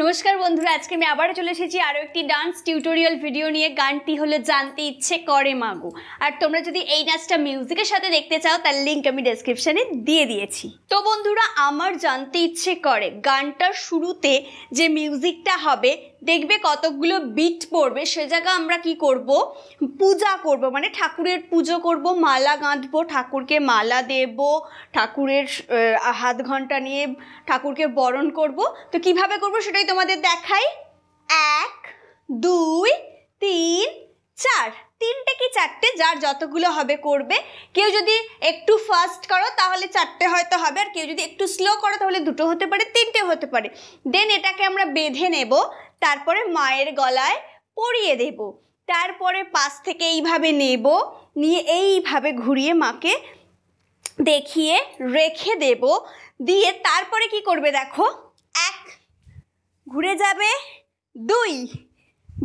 নমস্কার বন্ধুরা, আজকে আমি আবারও চলে এসেছি আরও একটি ডান্স টিউটোরিয়াল ভিডিও নিয়ে। গানটি হলো জানতে ইচ্ছে করে মাগো। আর তোমরা যদি এই নাচটা মিউজিকের সাথে দেখতে চাও তার লিঙ্ক আমি ডেসক্রিপশানে দিয়ে দিয়েছি। তো বন্ধুরা, আমার জানতে ইচ্ছে করে গানটার শুরুতে যে মিউজিকটা হবে, দেখবে কতগুলো বিট পড়বে, সে জায়গা আমরা কি করব, পূজা করব, মানে ঠাকুরের পুজো করব, মালা গাঁথবো, ঠাকুরকে মালা দেব, ঠাকুরের হাত ঘন্টা নিয়ে ঠাকুরকে বরণ করব। তো কিভাবে করব সেটাই তোমাদের দেখাই। 1 2 3 4, তিনটে কি চারটে, যার যতগুলো হবে করবে। কেউ যদি একটু ফাস্ট করো তাহলে চারটে হয়তো হবে, আর কেউ যদি একটু স্লো করো তাহলে দুটো হতে পারে, তিনটে হতে পারে। দেন এটাকে আমরা বেঁধে নেব, তারপরে মায়ের গলায় পরিয়ে দেব, তারপরে পাশ থেকে এইভাবে নেব, নিয়ে এইভাবে ঘুরিয়ে মাকে দেখিয়ে রেখে দেব। দিয়ে তারপরে কি করবে দেখো, 1 ঘুরে যাবে, 2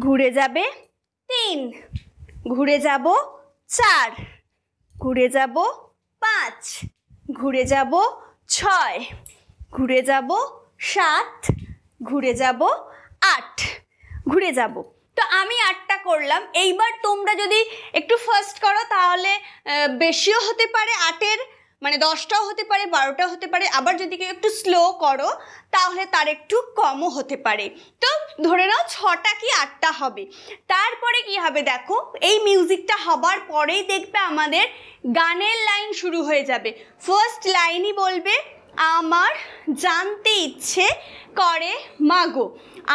ঘুরে যাবে, 3 ঘুরে যাব, 4 ঘুরে যাব, 5 ঘুরে যাব, 6 ঘুরে যাব, 7 ঘুরে যাব, 8 ঘুরে যাব। তো আমি 8টা করলাম। এইবার তোমরা যদি একটু ফাস্ট করো তাহলে বেশিও হতে পারে, 8-এর মানে 10টাও হতে পারে, 12টাও হতে পারে। আবার যদি কেউ একটু স্লো করো তাহলে তার একটু কমও হতে পারে। তো ধরে নাও 6টা কি 8টা হবে। তারপরে কি হবে দেখো, এই মিউজিকটা হবার পরেই দেখবে আমাদের গানের লাইন শুরু হয়ে যাবে। ফার্স্ট লাইনই বলবে আমার জানতে ইচ্ছে করে মাগো।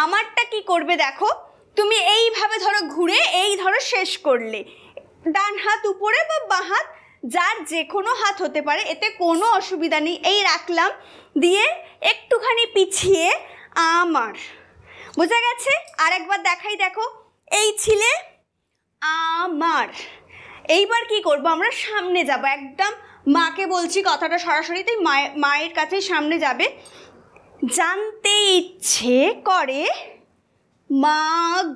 আমারটা কি করবে দেখো, তুমি এইভাবে ধরো ঘুরে এই ধরো শেষ করলে, ডান হাত উপরে বা বাঁ হাত, যার যে কোনো হাত হতে পারে, এতে কোনো অসুবিধা নেই। এই রাখলাম, দিয়ে একটুখানি পিছিয়ে আমার, বোঝা গেছে? আর একবার দেখাই, দেখো এই ছিলে আমার। এইবার কি করব, আমরা সামনে যাব, একদম মাকে বলছি কথাটা সরাসরি, তাই মায়ের কাছে সামনে যাবে। জানতে ইচ্ছে করে মা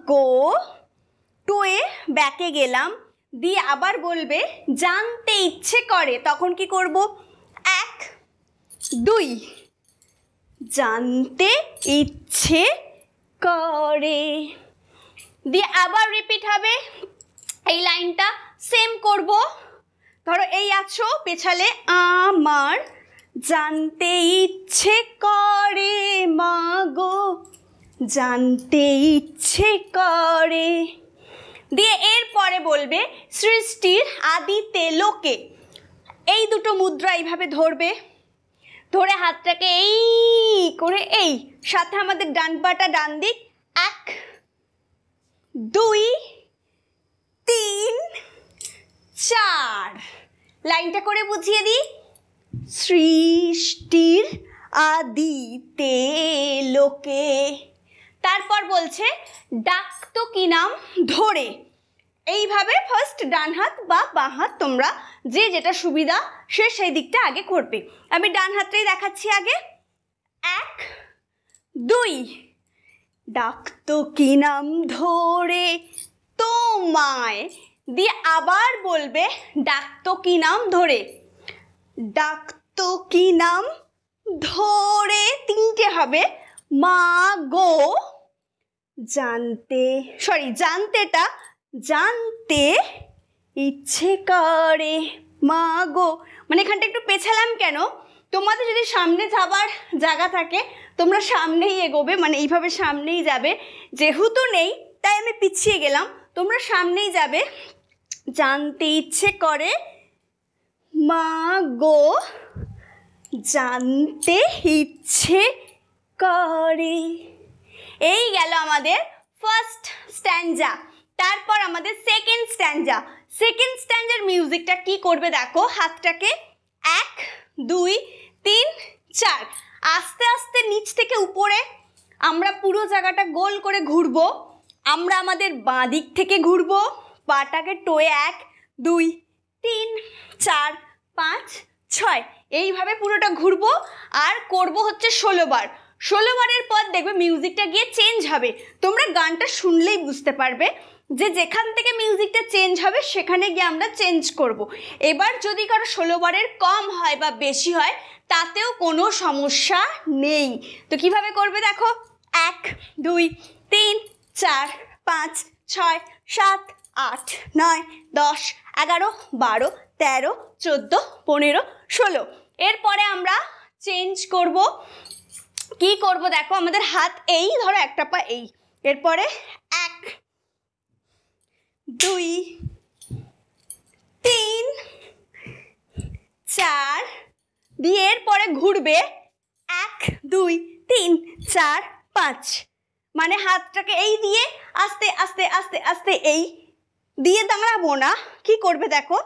গো, টোয়ে ব্যাকে গেলাম, দিয়ে আবার বলবে জানতে ইচ্ছে করে। তখন কি করব, 1 2 জানতে ইচ্ছে করে, দিয়ে আবার রিপিট হবে। এই লাইনটা সেম করব। ধরো এই আছো, পেছালে আমার জানতে ইচ্ছে করে মা গো, জানতে ইচ্ছে করে, দিয়ে এরপরে বলবে সৃষ্টির আদিতে লোকে। এই দুটো মুদ্রা এইভাবে ধরবে, ধরে হাতটাকে এই করে, এই সাথে আমাদের ডান পাটা ডান দিক, 1 2 3 4, লাইনটা করে বুঝিয়ে দিই। সৃষ্টির আদিতে লোকে। তারপর বলছে ডাকতো কি নাম ধরে। এইভাবে ফার্স্ট ডান হাত বা বাঁ হাত, তোমরা যে যেটা সুবিধা সে সেই দিকটা আগে করবে। আমি ডান হাতটাই দেখাচ্ছি আগে। 1 2 ডাকতো কি নাম ধরে তোমায়, দিয়ে আবার বলবে ডাকতো কি নাম ধরে, ডাকতো কি নাম ধরে, তিনটে হবে, মা গো জানতে, জানতেটা জানতে ইচ্ছে করে মা গো। মানে এখানটা একটু পেছালাম কেন, তোমাদের যদি সামনে যাবার জায়গা থাকে তোমরা সামনেই এগোবে, মানে এইভাবে সামনেই যাবে। যেহেতু নেই তাই আমি পিছিয়ে গেলাম, তোমরা সামনেই যাবে। জানতে ইচ্ছে করে মা গো, জানতে ইচ্ছে করে। এই গেল আমাদের ফার্স্ট স্ট্যান্জা। তারপর আমাদের সেকেন্ড স্ট্যান্জা। সেকেন্ড স্ট্যান্জার মিউজিকটা কি করবে দেখো, হাতটাকে 1 2 3 4, আস্তে আস্তে নিচ থেকে উপরে আমরা পুরো জায়গাটা গোল করে ঘুরবো। আমরা আমাদের বাঁ দিক থেকে ঘুরবো, পাটাকে টোয়ে 1 2 3 4 5 6, এইভাবে পুরোটা ঘুরবো। আর করব হচ্ছে 16 বার। 16 বারের পর দেখবে মিউজিকটা গিয়ে চেঞ্জ হবে। তোমরা গানটা শুনলেই বুঝতে পারবে যে যেখান থেকে মিউজিকটা চেঞ্জ হবে সেখানে গিয়ে আমরা চেঞ্জ করব। এবার যদি কারো 16 বারের কম হয় বা বেশি হয় তাতেও কোনো সমস্যা নেই। তো কিভাবে করবে দেখো, 1 2 3 4 5 6 7 8 9 10 11 12 13 14 15 16 এরপরে আমরা চেঞ্জ করব কি করব দেখো আমাদের হাত এই ধরো একটা পা এই এরপরে 1 2 3 4 দিয়ে এরপরে ঘুরবে 1 2 3 4 5 মানে হাতটাকে এই দিয়ে আস্তে আস্তে আস্তে আস্তে এই দিয়ে দাঁড়াবো না কি করবে দেখো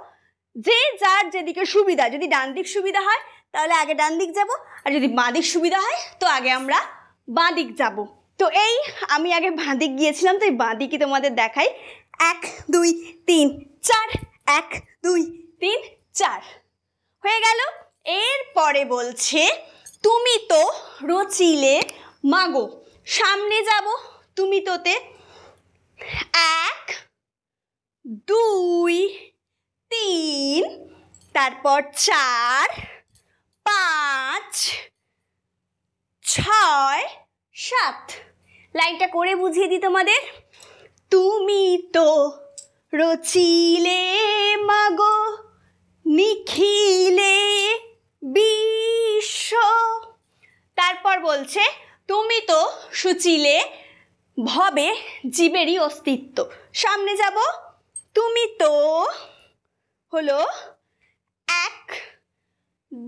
যে যার যেদিকে সুবিধা যদি ডান দিক সুবিধা হয় তাহলে আগে ডান দিক যাব আর যদি বাঁ দিক সুবিধা হয় তো আগে আমরা বাঁ দিক যাব তো এই আমি আগে বাঁ দিক গিয়েছিলাম তো এই বাঁ দিকই তোমাদের দেখাই 1 2 3 4 1 2 3 4 হয়ে গেল এরপরে বলছে তুমি তো রচিলে মাগো সামনে যাব তুমি তোতে 1 2 3 তারপর 4 5 6 7 লাইনটা করে বুঝিয়ে দিই তোমাদের তুমি তো রচিলে মাগো নিখিলে বিশ্ব তারপর বলছে তুমি তো সূচিলে ভবে জীবেরই অস্তিত্ব সামনে যাব তুমি তো হলো 1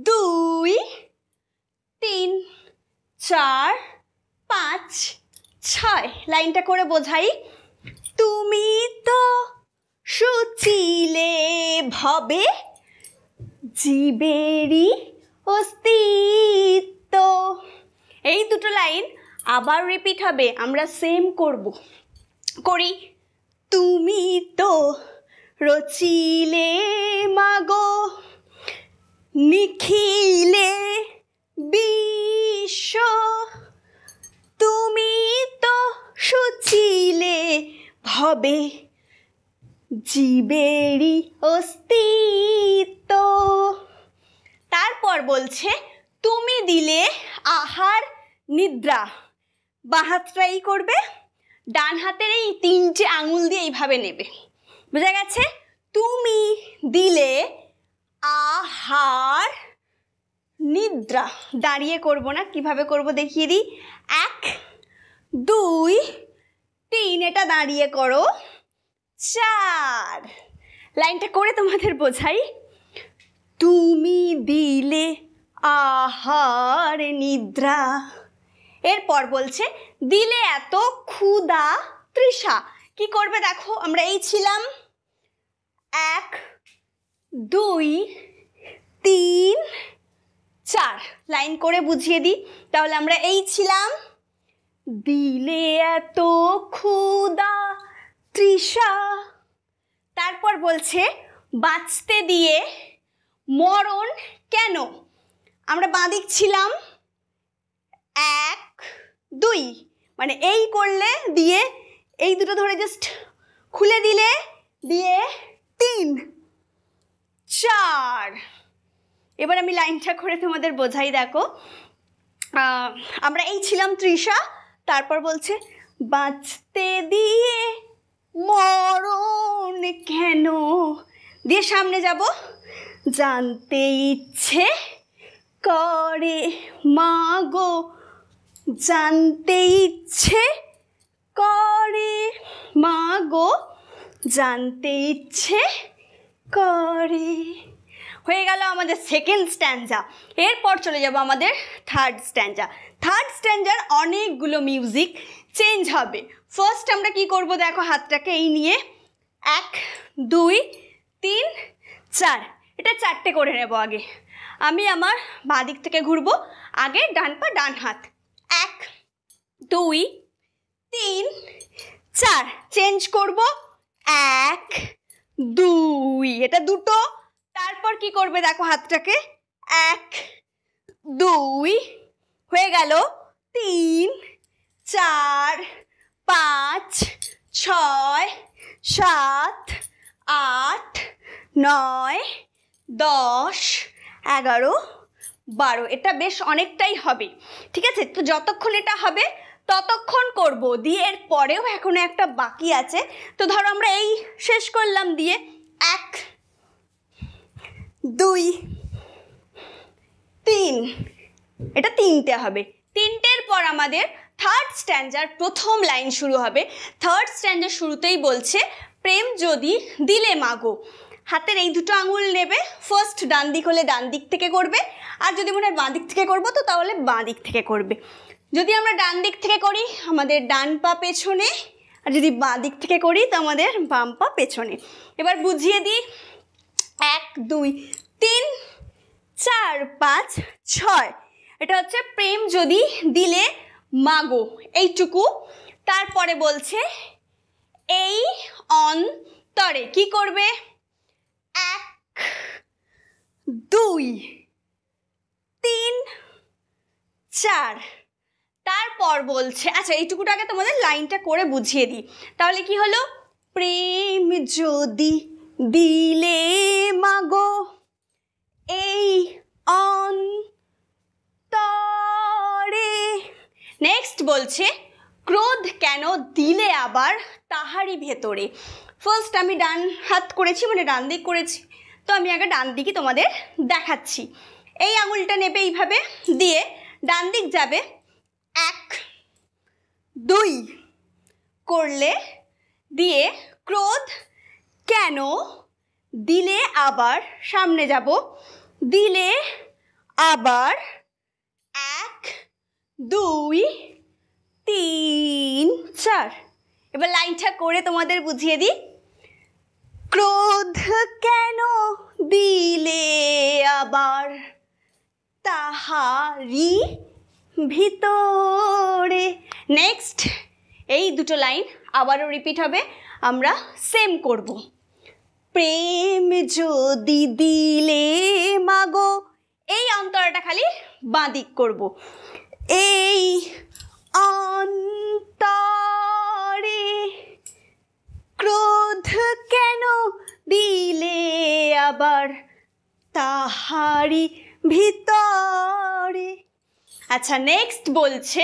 2 3 4 5 6 লাইনটা করে বোঝাই তুমি তো সূচিলে ভবে জীবেরই অস্তিত্ব এই দুটো লাইন আবার রিপিট হবে আমরা সেম করব করি তুমি তো রচিলে মাগো নিখিলে বিশ্ব তুমি তো সূচিলে ভবে জীবেরই অস্তিত্ব তারপর বলছে তুমি দিলে আহার নিদ্রা বাঁ হাতটাই করবে ডান হাতের এই তিনটে আঙুল দিয়ে এইভাবে নেবে বুঝা গেছে তুমি দিলে আহার নিদ্রা দাঁড়িয়ে করব না কিভাবে করব দেখিয়ে দিই 1 2 3 এটা দাঁড়িয়ে করো 4 লাইনটা করে তোমাদের বোঝাই তুমি দিলে আহার নিদ্রা এরপর বলছে দিলে এত ক্ষুধা তৃষা কি করবে দেখো আমরা এই ছিলাম 1 2 3 4 লাইন করে বুঝিয়ে দিই তাহলে আমরা এই ছিলাম দিলে এত ক্ষুধা তৃষা তারপর বলছে বাঁচতে দিয়ে মরণ কেন আমরা বাঁদিক ছিলাম 1 2 মানে এই করলে দিয়ে এই দুটো ধরে জাস্ট খুলে দিলে দিয়ে 3 4 এবার আমি লাইনটা করে তোমাদের বোঝাই দেখো আমরা এই ছিলাম তৃষা তারপর বলছে বাঁচতে দিয়ে মরণ কেন দিয়ে সামনে যাব জানতে ইচ্ছে করে মাগো জানতে ইচ্ছে করে মাগো জানতে ইচ্ছে করে হয়ে গেল আমাদের সেকেন্ড স্ট্যান্জা এরপর চলে যাব আমাদের থার্ড স্ট্যান্জার অনেকগুলো মিউজিক চেঞ্জ হবে ফার্স্ট আমরা কি করব দেখো হাতটাকে এই নিয়ে 1 2 3 4 এটা 4টে করে নেব আগে আমি আমার বাঁ দিক থেকে ঘুরবো আগে ডান পা ডান হাত 1 2 3 4 চেঞ্জ করব 1 2 এটা দুটো তারপর কি করবে দেখো হাতটাকে 1 2 হয়ে গেল 3 4 5 6 7 8 9 10 11 12 এটা বেশ অনেকটাই হবে ঠিক আছে তো যতক্ষণ এটা হবে ততক্ষণ করব, দিয়ে এর পরেও এখনো একটা বাকি আছে। তো ধরো আমরা এই শেষ করলাম দিয়ে 1 2 3, এটা 3টে হবে। 3টের পর আমাদের থার্ড স্ট্যান্জার প্রথম লাইন শুরু হবে। থার্ড স্ট্যান্জার শুরুতেই বলছে প্রেম যদি দিলে মাগো। হাতের এই দুটো আঙুল নেবে, ফার্স্ট ডান দিক হলে ডান দিক থেকে করবে, আর যদি মনে হয় বাঁ দিক থেকে করবো তো তাহলে বাঁ দিক থেকে করবে। যদি আমরা ডান দিক থেকে করি আমাদের ডান পা পেছনে, আর যদি বাঁ দিক থেকে করি তো আমাদের বাম পা পেছনে। এবার বুঝিয়ে দিই, 1 2 3 4 5 6, এটা হচ্ছে প্রেম যদি দিলে মাগো এইটুকু। তারপরে বলছে এই অন্তরে কি করবে, 1 2 3 4। তারপর বলছে, আচ্ছা এইটুকুটাকে তোমাদের লাইনটা করে বুঝিয়ে দিই। তাহলে কি হলো, প্রেম যদি দিলে মাগো এই অন্তরে। নেক্সট বলছে ক্রোধ কেন দিলে আবার তাহারি ভেতরে। ফার্স্ট আমি ডান হাত করেছি, মানে ডান দিক করেছি, তো আমি আগে ডান দিকই তোমাদের দেখাচ্ছি। এই আঙুলটা নেবে এইভাবে, দিয়ে ডান দিক যাবে, 1 2 করলে, দিয়ে ক্রোধ কেন দিলে আবার, সামনে যাব, দিলে আবার 1 2 3 4। এবার লাইনটা করে তোমাদের বুঝিয়ে দিই, ক্রোধ কেন দিলে আবার তাহারি ভিতরে। নেক্সট এই দুটো লাইন আবারও রিপিট হবে, আমরা সেম করব। প্রেম যদি দিলে মাগো, এই অন্তরটা খালি বাঁ দিক করব, এই অন্তরে ক্রোধ কেন দিলে আবার তাহারি ভিতরে। আচ্ছা নেক্সট বলছে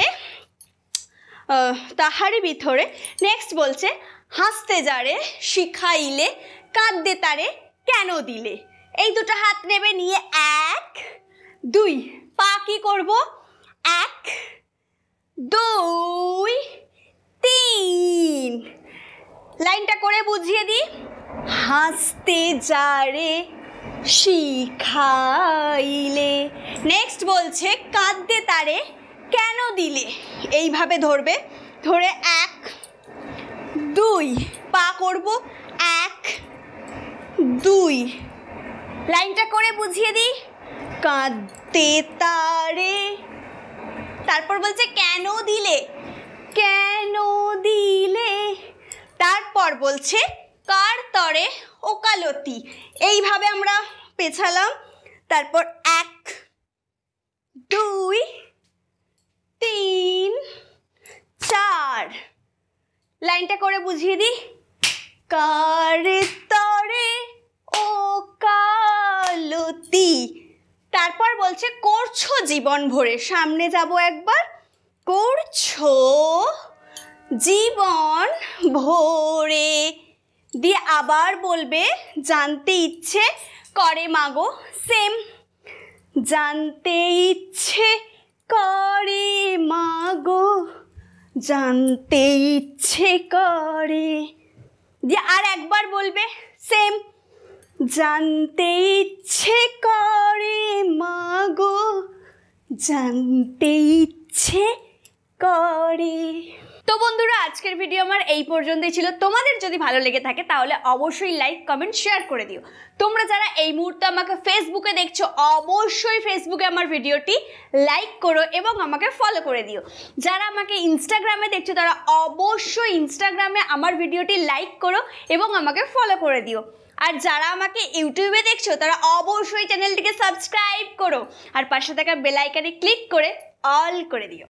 তাহারি ভিতরে। নেক্সট বলছে হাসতে যারে শিখাইলে কাঁদতে তারে কেন দিলে। এই দুটো হাত নেবে, নিয়ে 1 2, পা কি করব, 1 2 3। লাইনটা করে বুঝিয়ে দিই, হাসতে যারে শিখাইলে। নেক্সট বলছে কাঁদতে তারে কেন দিলে, এইভাবে ধরবে, ধরে 1 2, পা করব 1 2। লাইনটা করে বুঝিয়ে দিই, কাঁদতে তারে, তারপর বলছে কেন দিলে, কেন দিলে। তারপর বলছে কার তরে ওকালতি, এইভাবে আমরা পেছালাম, তারপর 1 2 3 4। লাইনটা করে বুঝিয়ে দিই, কার তরে ওকালতি। তারপর বলছে করছো জীবন ভরে, সামনে যাব একবার, করছো জীবন ভরে, দিয়ে আবার বলবে জানতে ইচ্ছে করে মাগো, সেম জানতে ইচ্ছে করে মাগো, জানতে ইচ্ছে করে, দিয়ে আর একবার বলবে সেম জানতে ইচ্ছে করে মাগো, জানতে ইচ্ছে করে। তো বন্ধুরা আজকের ভিডিও আমার এই পর্যন্তই ছিল। তোমাদের যদি ভালো লেগে থাকে তাহলে অবশ্যই লাইক কমেন্ট শেয়ার করে দিও। তোমরা যারা এই মুহূর্তে আমাকে ফেসবুকে দেখছো অবশ্যই ফেসবুকে আমার ভিডিওটি লাইক করো এবং আমাকে ফলো করে দিও। যারা আমাকে ইনস্টাগ্রামে দেখছো তারা অবশ্যই ইনস্টাগ্রামে আমার ভিডিওটি লাইক করো এবং আমাকে ফলো করে দিও। আর যারা আমাকে ইউটিউবে দেখছো তারা অবশ্যই চ্যানেলটিকে সাবস্ক্রাইব করো আর পাশে থাকা বেল আইকনে ক্লিক করে অল করে দিও।